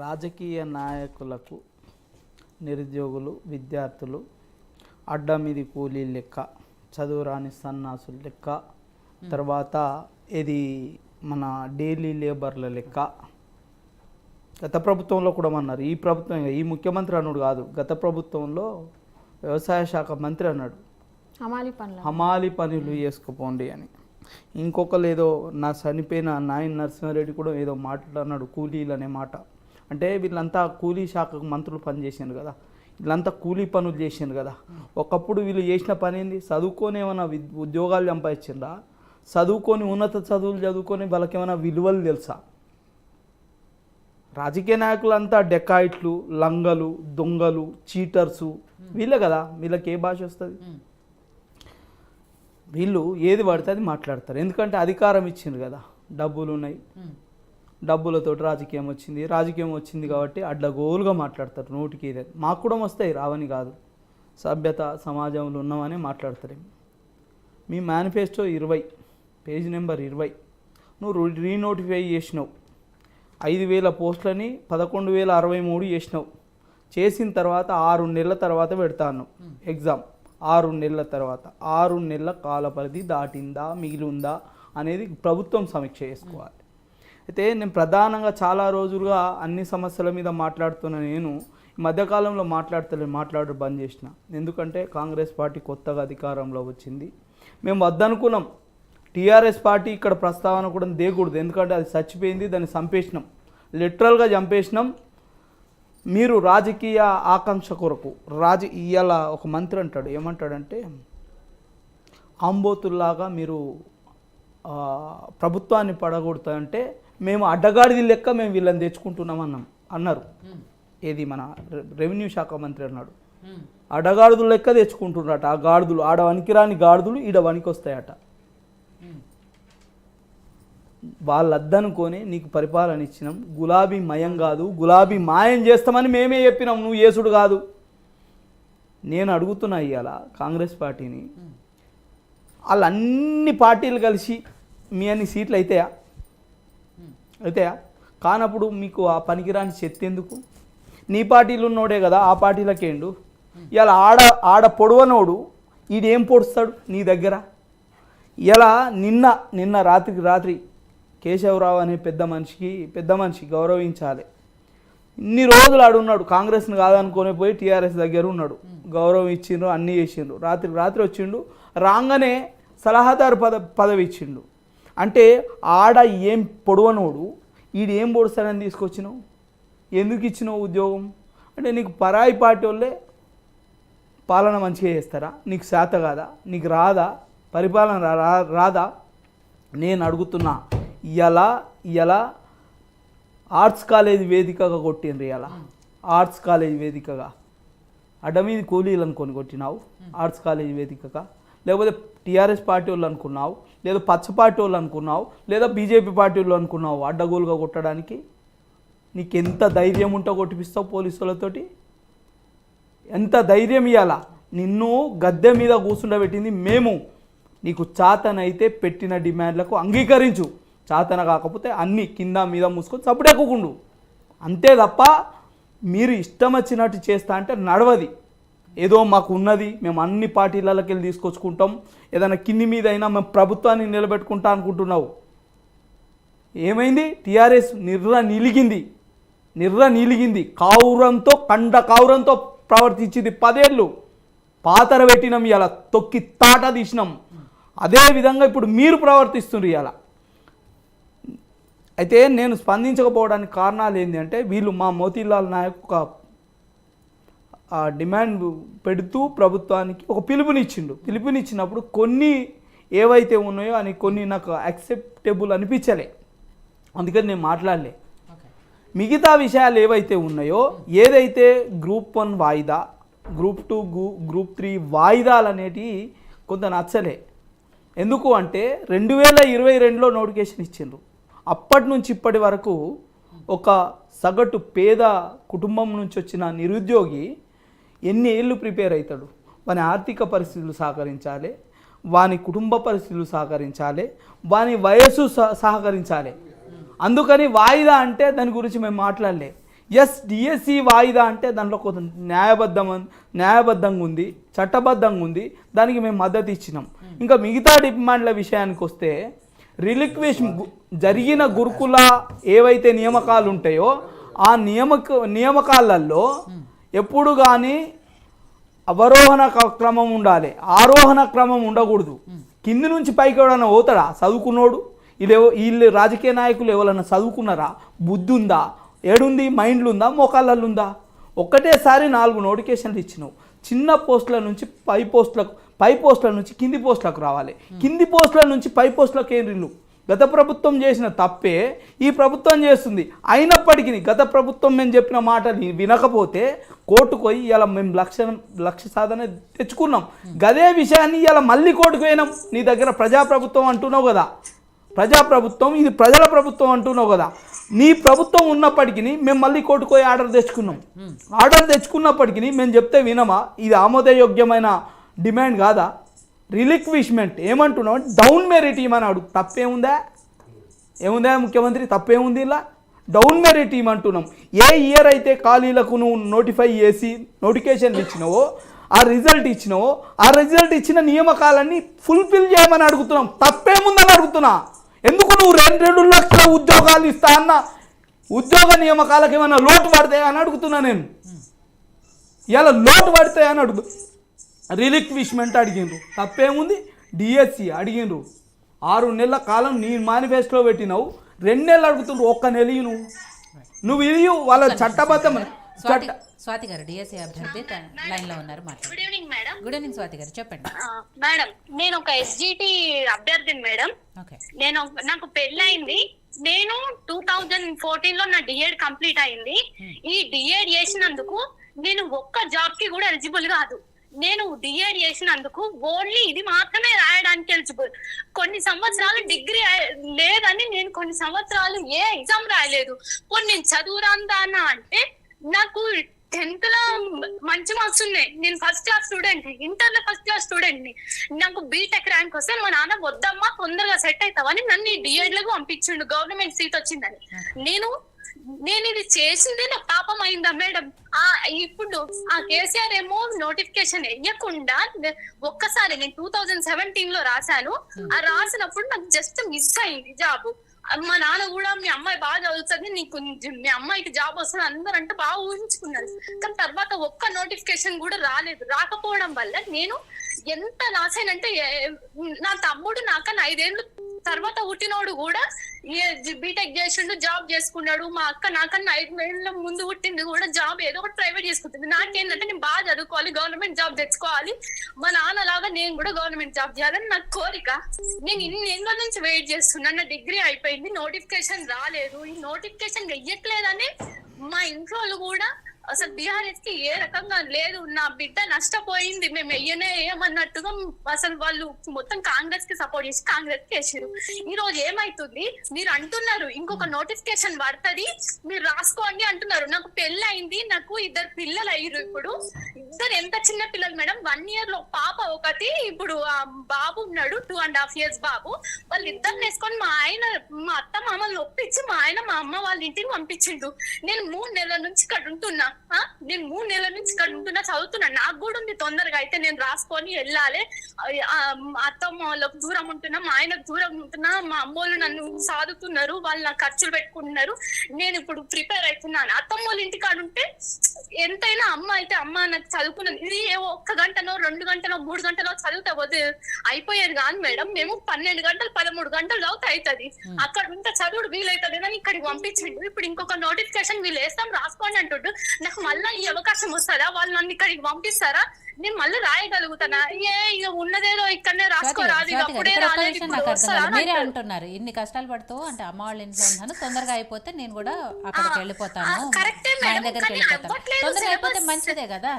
రాజకీయ నాయకులకు నిరుద్యోగులు విద్యార్థులు అడ్డ మీది కూలీ లెక్క, చదువురాని సన్నాసులు లెక్క, తర్వాత ఇది మన డైలీ లేబర్ల లెక్క. గత ప్రభుత్వంలో కూడా అన్నారు, ఈ ప్రభుత్వం ఈ ముఖ్యమంత్రి అన్నాడు కాదు, గత ప్రభుత్వంలో వ్యవసాయ శాఖ మంత్రి అన్నాడు హమాలి పనులు చేసుకుపోండి అని. ఇంకొకరు ఏదో నా చనిపోయిన నాయన నరసింహారెడ్డి కూడా ఏదో మాట్లాడినాడు కూలీలు అనే మాట. అంటే వీళ్ళంతా కూలీ శాఖకు మంత్రులు పని చేశారు కదా, వీళ్ళంతా కూలీ పనులు చేశారు కదా. ఒకప్పుడు వీళ్ళు చేసిన పని ఏంది? చదువుకొని ఏమైనా ఉద్యోగాలు సంపాదించిందా? చదువుకొని ఉన్నత చదువులు చదువుకొని వాళ్ళకి ఏమైనా విలువలు తెలుసా? రాజకీయ నాయకులంతా డెకాయిట్లు, లంగలు, దొంగలు, చీటర్సు వీళ్ళే కదా. వీళ్ళకి ఏ భాష వస్తుంది? వీళ్ళు ఏది పడితే అది మాట్లాడతారు. ఎందుకంటే అధికారం ఇచ్చింది కదా, డబ్బులు ఉన్నాయి, డబ్బులతో రాజకీయం వచ్చింది, రాజకీయం వచ్చింది కాబట్టి అడ్డగోలుగా మాట్లాడతారు. నోటికి ఇదే మాకు కూడా వస్తాయి, రావని కాదు, సభ్యత సమాజంలో ఉన్నామని మాట్లాడతారు. మీ మేనిఫెస్టో 20 పేజ్ నెంబర్ 20 నువ్వు రీనోటిఫై చేసినావు. 5,000 పోస్టులని 11,063 చేసినావు. చేసిన తర్వాత 6 నెలల తర్వాత పెడతాను ఎగ్జామ్. 6 నెలల తర్వాత 6 నెలల కాల పరిధి దాటిందా మిగిలిందా అనేది ప్రభుత్వం సమీక్ష చేసుకోవాలి. అయితే నేను ప్రధానంగా చాలా రోజులుగా అన్ని సమస్యల మీద మాట్లాడుతున్న నేను ఈ మధ్యకాలంలో మాట్లాడడం బంద్ చేసిన. ఎందుకంటే కాంగ్రెస్ పార్టీ కొత్తగా అధికారంలో వచ్చింది. మేము వద్దనుకున్నాం, టీఆర్ఎస్ పార్టీ ఇక్కడ ప్రస్తావన కూడా దేకూడదు, ఎందుకంటే అది చచ్చిపోయింది, దాన్ని చంపేసినాం, లిటరల్గా చంపేసినాం. మీరు రాజకీయ ఆకాంక్ష కొరకు ఇవాళ ఒక మంత్రి అంటాడు, ఏమంటాడంటే ఆంబోతుల్లాగా మీరు ప్రభుత్వాన్ని పడగొడతాయంటే మేము అడ్డగాడిది లెక్క మేము వీళ్ళని తెచ్చుకుంటున్నాం అన్నారు. ఏది మన రెవెన్యూ శాఖ మంత్రి అన్నాడు, అడ్డగాడుదులు లెక్క తెచ్చుకుంటున్నారట. ఆ గాడిదులు ఆడ వనికిరాని గాడిదులు ఈడ వనికి వస్తాయట. వాళ్ళద్దనుకొని నీకు పరిపాలన ఇచ్చినాం, గులాబీ మయం కాదు గులాబీ మాయం చేస్తామని మేమే చెప్పినాం, నువ్వు యేసుడు కాదు. నేను అడుగుతున్నా ఇవాళ కాంగ్రెస్ పార్టీని, వాళ్ళు అన్ని పార్టీలు కలిసి మీ అన్ని సీట్లు అవుతాయా? కానప్పుడు మీకు ఆ పనికిరాని చెత్త ఎందుకు? నీ పార్టీలు ఉన్నోడే కదా ఆ పార్టీలకేండు. ఇలా ఆడ పొడవనోడు ఈడేం పొడుస్తాడు నీ దగ్గర? ఇలా నిన్న రాత్రి కేశవరావు అనే పెద్ద మనిషి గౌరవించాలి. ఇన్ని రోజులు ఆడున్నాడు, కాంగ్రెస్ని కాదనుకొని పోయి టీఆర్ఎస్ దగ్గర ఉన్నాడు, గౌరవం ఇచ్చిండ్రు, అన్నీ చేసిండ్రు. రాత్రి వచ్చిండు, రాగానే సలహాదారు పదవి ఇచ్చిండు. అంటే ఆడ ఏం పొడవనోడు ఈడు ఏం పొడుస్తాడని తీసుకొచ్చినావు? ఎందుకు ఇచ్చినావు ఉద్యోగం? అంటే నీకు పరాయి పార్టీ వాళ్ళే పాలన మంచిగా చేస్తారా? నీకు శాత కాదా? నీకు రాదా? పరిపాలన రాదా? నేను అడుగుతున్నా. ఇలా ఆర్ట్స్ కాలేజ్ వేదికగా కొట్టిండ్రు. ఇలా ఆర్ట్స్ కాలేజ్ వేదికగా అడ్డమీది కూలీలు అనుకొని కొట్టినావు ఆర్ట్స్ కాలేజ్ వేదికగా, లేకపోతే టీఆర్ఎస్ పార్టీ వాళ్ళు అనుకున్నావు, లేదా పచ్చ పార్టీ వాళ్ళు అనుకున్నావు, లేదా బీజేపీ పార్టీ వాళ్ళు అనుకున్నావు అడ్డగోలుగా కొట్టడానికి. నీకు ఎంత ధైర్యం ఉంటో కొట్టిపిస్తావు పోలీసులతోటి? ఎంత ధైర్యం ఇవ్వాలా? నిన్ను గద్దె మీద కూర్చుండబెట్టింది మేము. నీకు చాతనైతే పెట్టిన డిమాండ్లకు అంగీకరించు, చాతన కాకపోతే అన్నీ కింద మీద మూసుకొని చప్పుడెక్కకుండు, అంతే తప్ప మీరు ఇష్టం వచ్చినట్టు చేస్తా అంటే నడవది. ఏదో మాకు ఉన్నది మేము అన్ని పార్టీలకి వెళ్ళి తీసుకొచ్చుకుంటాం, ఏదైనా కింది మీద అయినా మేము ప్రభుత్వాన్ని నిలబెట్టుకుంటా అనుకుంటున్నావు. ఏమైంది? టీఆర్ఎస్ నిర్ర నీలిగింది, కావురంతో కావురంతో ప్రవర్తించింది 10 ఏళ్ళు. పాతర పెట్టినాం, ఇలా తొక్కి తాట తీసినాం. అదేవిధంగా ఇప్పుడు మీరు ప్రవర్తిస్తున్నారు ఇలా. అయితే నేను స్పందించకపోవడానికి కారణాలు ఏంటి అంటే, వీళ్ళు మా మోతీలాల్ నాయక్ ఒక డిమాండ్ పెడుతూ ప్రభుత్వానికి ఒక పిలుపునిచ్చినప్పుడు కొన్ని ఏవైతే ఉన్నాయో అని కొన్ని నాకు యాక్సెప్టబుల్ అనిపించలే, అందుకని నేను మాట్లాడలే. మిగతా విషయాలు ఏవైతే ఉన్నాయో, ఏదైతే గ్రూప్ 1 వాయిదా, గ్రూప్ 2 గ్రూప్ 3 వాయిదాలు అనేటివి కొంత నచ్చలే. ఎందుకు అంటే 2022లో నోటిఫికేషన్ ఇచ్చిండ్రు. అప్పటి నుంచి ఇప్పటి వరకు ఒక సగటు పేద కుటుంబం నుంచి వచ్చిన నిరుద్యోగి ఎన్ని ఏళ్ళు ప్రిపేర్ అవుతాడు? వాని ఆర్థిక పరిస్థితులు సహకరించాలి, వాని కుటుంబ పరిస్థితులు సహకరించాలి, వాని వయస్సు సహకరించాలి. అందుకని వాయిదా అంటే దాని గురించి మేము మాట్లాడలే. ఎస్, డిఎస్సి వాయిదా అంటే దాంట్లో కొంత న్యాయబద్ధంగా ఉంది, చట్టబద్ధంగా ఉంది, దానికి మేము మద్దతు ఇచ్చినాం. ఇంకా మిగతా డిమాండ్ల విషయానికి వస్తే రిలిక్విష్ జరిగిన గురుకుల ఏవైతే నియామకాలు ఉంటాయో ఆ నియామకాలలో ఎప్పుడు కానీ అవరోహణ క్రమం ఉండాలి, ఆరోహణ క్రమం ఉండకూడదు. కింది నుంచి పైకి ఎవడన్నా పోతాడా చదువుకున్నోడు? వీళ్ళు రాజకీయ నాయకులు ఎవరన్నా చదువుకున్నారా? బుద్ధి ఉందా? ఏడుంది? మైండ్లు ఉందా? మోకాళ్ళల్లో ఉందా? ఒక్కటేసారి 4 నోటిఫికేషన్లు ఇచ్చినావు. చిన్న పోస్టుల నుంచి పై పోస్టుల నుంచి కింది పోస్టులకు రావాలి, కింది పోస్టుల నుంచి పై పోస్టులకు ఏం రిల్లు? గత ప్రభుత్వం చేసిన తప్పే ఈ ప్రభుత్వం చేస్తుంది. అయినప్పటికీ గత ప్రభుత్వం మేము చెప్పిన మాటని వినకపోతే కోర్టుకు పోయి ఇలా మేము లక్ష్య సాధన తెచ్చుకున్నాం. గదే విషయాన్ని ఇలా మళ్ళీ కోర్టుకు పోయినాం. నీ దగ్గర ప్రజాప్రభుత్వం అంటున్నావు కదా, ప్రజాప్రభుత్వం ఇది ప్రజల ప్రభుత్వం అంటున్నావు కదా, నీ ప్రభుత్వం ఉన్నప్పటికీ మేము మళ్ళీ కోర్టుకు పోయి ఆర్డర్ తెచ్చుకున్నాం. ఆర్డర్ తెచ్చుకున్నప్పటికీ మేము చెప్తే వినమా? ఇది ఆమోదయోగ్యమైన డిమాండ్ కాదా? రిలిక్విష్మెంట్ ఏమంటున్నావు? డౌన్ మెరిట్ ఇవ్వమని అడుగు. తప్పేముందా? ఏముందా ముఖ్యమంత్రి? తప్పేముంది? ఇలా డౌన్ మెరిట్ ఇవ్వమంటున్నాం. ఏ ఇయర్ అయితే ఖాళీలకు నువ్వు నోటిఫై చేసి నోటిఫికేషన్లు ఇచ్చినావో, ఆ రిజల్ట్ ఇచ్చిన నియామకాలన్నీ ఫుల్ఫిల్ చేయమని అడుగుతున్నాం. తప్పేముందని అడుగుతున్నా. ఎందుకు నువ్వు 2 లక్షల ఉద్యోగాలు ఇస్తా అన్న ఉద్యోగ నియామకాలకు ఏమైనా లోటు పడతాయని అడుగుతున్నా నేను. ఇలా లోటు పడతాయని అడుగు. రిలిక్విష్మెంట్ అడిగిండ్రు, తప్పేముంది? డిఎస్సి అడిగిండ్రు, 6 నెలల కాలం నీ మేనిఫెస్టోలో పెట్టినావు, 2 నెలలు అడుగుతుండ్రు, 1 నెల నువ్వు ఇయ్యు. వాళ్ళ చట్టబద్ధం. స్వాతి గారు డిఎస్సి అభ్యర్థి లైన్ లో ఉన్నారు. Good evening madam. Good evening Swathi గారు, చెప్పండి. మేడం, నేను ఒక ఎస్జిటి అభ్యర్థిని మేడం. నాకు పెళ్ళయింది. నేను 2014 లో నా డిఎడ్ కంప్లీట్ అయింది. ఈ డిఎడ్ చేసినందుకు నేను ఒక్క జాబ్ కి కూడా ఎలిజిబుల్ కాదు. నేను డిఎడ్ చేసినందుకు ఓన్లీ ఇది మాత్రమే రాయడానికి ఎలిజిబుల్. కొన్ని సంవత్సరాలు డిగ్రీ లేదని నేను కొన్ని సంవత్సరాలు ఏ ఎగ్జామ్ రాయలేదు. నేను చదువురాందానా అంటే నాకు 10th లో మంచి మార్క్స్ ఉన్నాయి. నేను ఫస్ట్ క్లాస్ స్టూడెంట్, ఇంటర్ లో ఫస్ట్ క్లాస్ స్టూడెంట్ ని. నాకు బీటెక్ ర్యాంక్ వస్తే మా నాన్న వద్దమ్మా తొందరగా సెట్ అవుతావని నన్ను డిఎడ్ లకు పంపించిండు, గవర్నమెంట్ సీట్ వచ్చిందని. నేను ఇది చేసింది నా పాపం అయిందా మేడం? ఇప్పుడు ఆ కేసీఆర్ ఏమో నోటిఫికేషన్ వేయకుండా ఒక్కసారి నేను 2017 లో రాశాను. ఆ రాసినప్పుడు నాకు జస్ట్ మిస్ అయింది జాబ్. మా నాన్న కూడా మీ అమ్మాయి బాగా చదువుతుంది, నీకు మీ అమ్మాయికి జాబ్ వస్తుంది అందరూ అంటే బాగా ఊహించుకున్నారు. కానీ తర్వాత ఒక్క నోటిఫికేషన్ కూడా రాలేదు. రాకపోవడం వల్ల నేను ఎంత లాస్ అయినంటే, నా తమ్ముడు నాకన్నా 5 ఏళ్ళు తర్వాత పుట్టినోడు కూడా బీటెక్ చేసిండు, జాబ్ చేసుకున్నాడు. మా అక్క నాకన్నా 5 ఏళ్ళ ముందు పుట్టింది కూడా జాబ్ ఏదో ఒకటి ప్రైవేట్ చేసుకుంటుంది. నాకేంటంటే నేను బాగా చదువుకోవాలి, గవర్నమెంట్ జాబ్ తెచ్చుకోవాలి, మా నాన్న లాగా నేను కూడా గవర్నమెంట్ జాబ్ చేయాలని నాకు కోరిక. నేను ఇన్ని ఏళ్ళ నుంచి వెయిట్ చేస్తున్నా. నా డిగ్రీ అయిపోయింది, నోటిఫికేషన్ రాలేదు. ఈ నోటిఫికేషన్ వెయ్యట్లేదని మా ఇంట్లో కూడా అసలు బీఆర్ఎస్ కి ఏ రకంగా లేదు, నా బిడ్డ నష్టపోయింది, మేము వేయమన్నట్టుగా అసలు వాళ్ళు మొత్తం కాంగ్రెస్ కి సపోర్ట్ చేసి కాంగ్రెస్ కి వేసారు. ఈ రోజు ఏమైతుంది? మీరు అంటున్నారు ఇంకొక నోటిఫికేషన్ పడుతుంది, మీరు రాసుకోండి అంటున్నారు. నాకు పెళ్లి అయింది, నాకు 2 పిల్లలు అయ్యారు. ఇప్పుడు ఇద్దరు ఎంత చిన్న పిల్లలు మేడం, 1 year లో పాప ఒకటి, ఇప్పుడు ఆ బాబు ఉన్నాడు 2.5 years బాబు. వాళ్ళు ఇద్దరిని వేసుకొని మా అత్త మామల్ని ఒప్పించి మా ఆయన మా అమ్మ వాళ్ళ ఇంటికి పంపించిండు. నేను 3 నెలల నుంచి ఇక్కడ ఉంటున్నా. చదువుతున్నా. నాకు కూడా ఉంది తొందరగా అయితే నేను రాసుకొని వెళ్ళాలి. అత్తమ్మ వాళ్ళకు దూరం ఉంటున్నా, మా ఆయనకు దూరం ఉంటున్నా, మా అమ్మోళ్ళు నన్ను సాదుతున్నారు, వాళ్ళు నాకు ఖర్చులు పెట్టుకుంటున్నారు. నేను ఇప్పుడు ప్రిపేర్ అవుతున్నాను. అత్తమ్మ వాళ్ళ ఇంటికాడ ఉంటే ఎంతైనా అమ్మ అయితే అమ్మ నాకు చదువుకున్నది. ఇది 1 గంటనో 2 గంటనో 3 గంటలో చదివితే అయిపోయేది కాదు మేడం. మేము 12 గంటలు 13 గంటలు చదివితే అవుతుంది. అక్కడ ఉంటే చదువుడు వీలైతుంది అని ఇక్కడికి పంపించిండు. ఇప్పుడు ఇంకొక నోటిఫికేషన్ వీళ్ళు వేస్తాం రాసుకోండి అంటుండ్రు. నాకు మళ్ళీ ఈ అవకాశం వస్తుందా? వాళ్ళు నన్ను ఇక్కడికి పంపిస్తారా? నేను మళ్ళీ రాయగలుగుతానా? ఇక ఉన్నదేదో ఇక్కడనే రాసుకోరాదు, అప్పుడే రాలేదు. మీరే అంటున్నారు ఇన్ని కష్టాలు పడుతూ, అంటే అమ్మ వాళ్ళ ఇంట్లో ఉన్నాను, తొందరగా అయిపోతే నేను కూడా అక్కడికి వెళ్ళిపోతాను, ఆయన దగ్గరికి వెళ్ళిపోతాను. తొందరగా అయిపోతే మంచిదే కదా.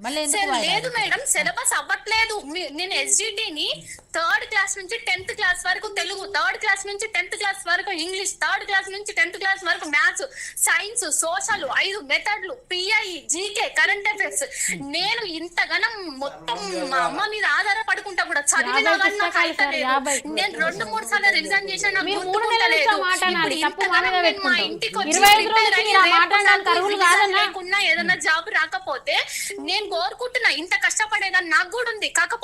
మళ్ళీ లేదు మేడం, సిలబస్ అవ్వట్లేదు. నేను ఎస్జిటిని 3rd క్లాస్ నుంచి 10th క్లాస్ వరకు తెలుగు, 3rd క్లాస్ నుంచి 10th క్లాస్ వరకు ఇంగ్లీష్, 3rd క్లాస్ నుంచి 10th క్లాస్ వరకు మ్యాథ్స్, సైన్స్, సోషల్, 5 మెథడ్లు, పిఐ, జీకే, కరెంట్ అఫైర్స్. నేను ఇంతగానో మనం మొత్తం మా అమ్మ మీద ఆధారపడుకుంటా కూడా చదివినా కానీ నాకు అయితలేదు. నేను 2-3 సార్లు రిజైన్ చేసినా నాకు మీరు 3 గుర్తుకుంటలేదు. నెలల నుంచి మాట్లాడాలి, ఇప్పుడు తప్పు ఇంతకాలం మా మీద నేను మా పెట్టుకుంటాం. ఇంటికి వచ్చి 25 రోజులకి prepare అయ్యి ఇలా రేపు మాట్లాడడానికి నాకు అర్హులు visa కాదన్నా? లేకున్నా ఏదైనా జాబ్ రాకపోతే నేను కోరుకుంటున్నా, ఇంత కష్టపడేదాన్ని నాకు కూడా ఉంది. కాకపోతే